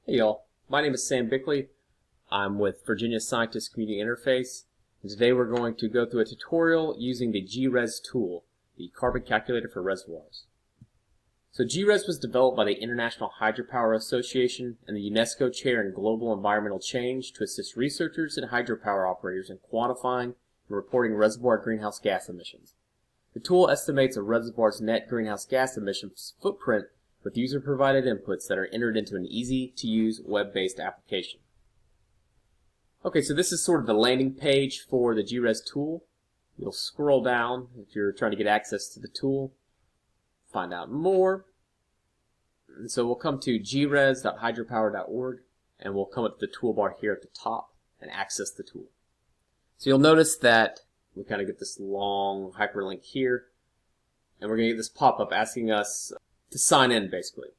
Hey y'all, my name is Sam Bickley. I'm with Virginia Scientist Community Interface, and today we're going to go through a tutorial using the GRES tool, the carbon calculator for reservoirs. So GRES was developed by the International Hydropower Association and the UNESCO Chair in Global Environmental Change to assist researchers and hydropower operators in quantifying and reporting reservoir greenhouse gas emissions. The tool estimates a reservoir's net greenhouse gas emissions footprint with user-provided inputs that are entered into an easy-to-use web-based application. Okay, so this is sort of the landing page for the GRES tool. You'll scroll down if you're trying to get access to the tool, find out more. And so we'll come to gres.hydropower.org, and we'll come up to the toolbar here at the top and access the tool. So you'll notice that we kind of get this long hyperlink here, and we're going to get this pop-up asking us to sign in, basically.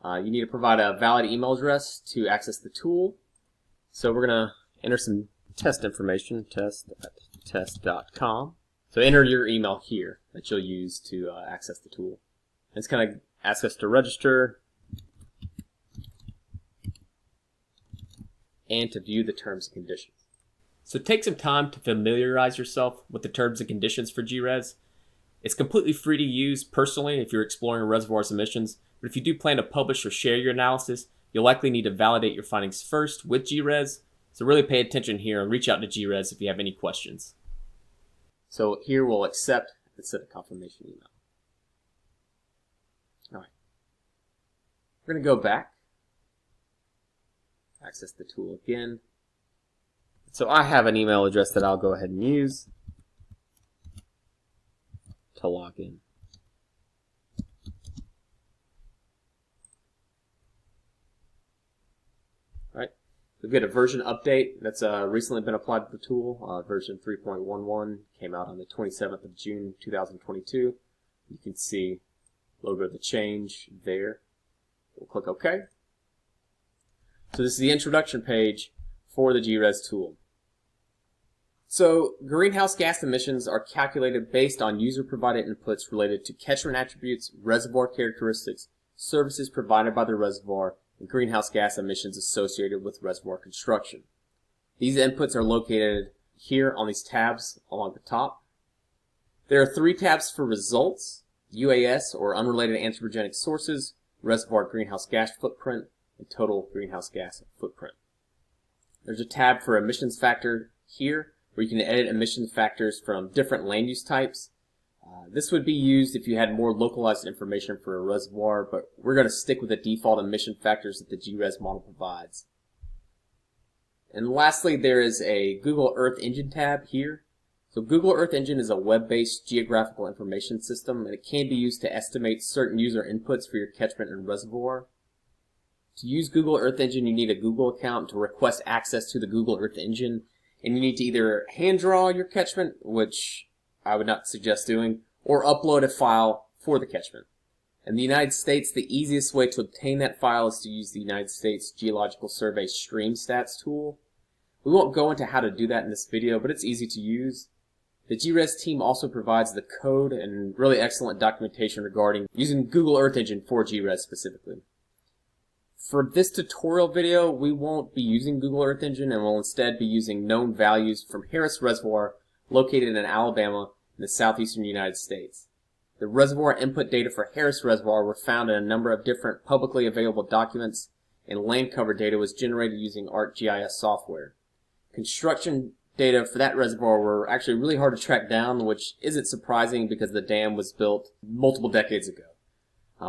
You need to provide a valid email address to access the tool. So we're going to enter some test information, test@test.com. So enter your email here that you'll use to access the tool. And it's going to ask us to register and to view the terms and conditions. So take some time to familiarize yourself with the terms and conditions for GRES. It's completely free to use personally if you're exploring a reservoir's emissions, but if you do plan to publish or share your analysis, you'll likely need to validate your findings first with GRES, so really pay attention here and reach out to GRES if you have any questions. So here we'll accept and send a confirmation email. Alright. We're going to go back, access the tool again. So I have an email address that I'll go ahead and use to log in. Alright, we've got a version update that's recently been applied to the tool. Version 3.11 came out on the 27th of June 2022. You can see a little bit of the change there. We'll click OK. So this is the introduction page for the GRES tool. So greenhouse gas emissions are calculated based on user-provided inputs related to catchment attributes, reservoir characteristics, services provided by the reservoir, and greenhouse gas emissions associated with reservoir construction. These inputs are located here on these tabs along the top. There are 3 tabs for results: UAS, or unrelated anthropogenic sources, reservoir greenhouse gas footprint, and total greenhouse gas footprint. There's a tab for emissions factor here, where you can edit emission factors from different land use types. This would be used if you had more localized information for a reservoir, but we're going to stick with the default emission factors that the GRES model provides. And lastly, there is a Google Earth Engine tab here. So Google Earth Engine is a web-based geographical information system, and it can be used to estimate certain user inputs for your catchment and reservoir. To use Google Earth Engine, you need a Google account to request access to the Google Earth Engine. And you need to either hand draw your catchment, which I would not suggest doing, or upload a file for the catchment. In the United States, the easiest way to obtain that file is to use the United States Geological Survey StreamStats tool. We won't go into how to do that in this video, but it's easy to use. The GRES team also provides the code and really excellent documentation regarding using Google Earth Engine for GRES specifically. For this tutorial video, we won't be using Google Earth Engine, and we'll instead be using known values from Harris Reservoir located in Alabama in the southeastern United States. The reservoir input data for Harris Reservoir were found in a number of different publicly available documents, and land cover data was generated using ArcGIS software. Construction data for that reservoir were actually really hard to track down, which isn't surprising because the dam was built multiple decades ago.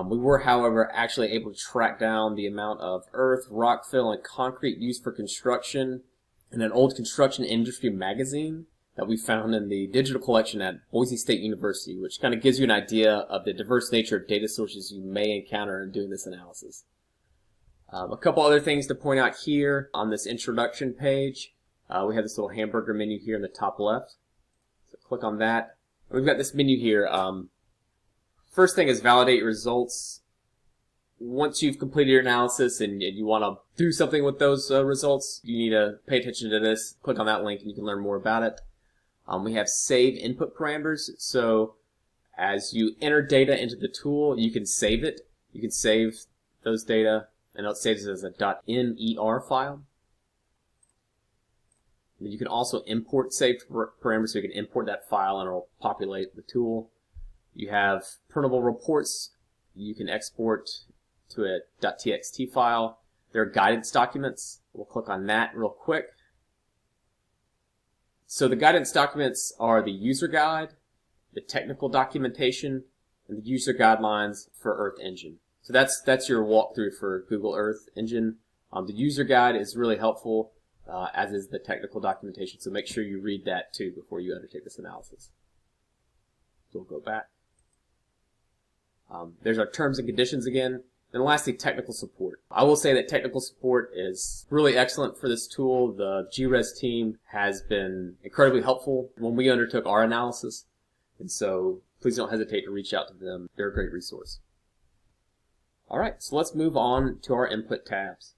We were, however, actually able to track down the amount of earth, rock fill, and concrete used for construction in an old construction industry magazine that we found in the digital collection at Boise State University, which kind of gives you an idea of the diverse nature of data sources you may encounter in doing this analysis. A couple other things to point out here on this introduction page. We have this little hamburger menu here in the top left. So click on that. We've got this menu here. First thing is validate your results. Once you've completed your analysis and you want to do something with those results, you need to pay attention to this. Click on that link and you can learn more about it. We have save input parameters. So as you enter data into the tool, you can save it. You can save those data and it saves it as a .mer file. And you can also import saved parameters, so you can import that file and it'll populate the tool. You have printable reports you can export to a .txt file. There are guidance documents. We'll click on that real quick. So the guidance documents are the user guide, the technical documentation, and the user guidelines for Earth Engine. So that's your walkthrough for Google Earth Engine. The user guide is really helpful, as is the technical documentation, so make sure you read that too before you undertake this analysis. So we'll go back. There's our terms and conditions again. And lastly, technical support. I will say that technical support is really excellent for this tool. The GRES team has been incredibly helpful when we undertook our analysis, and so please don't hesitate to reach out to them. They're a great resource. Alright, so let's move on to our input tabs.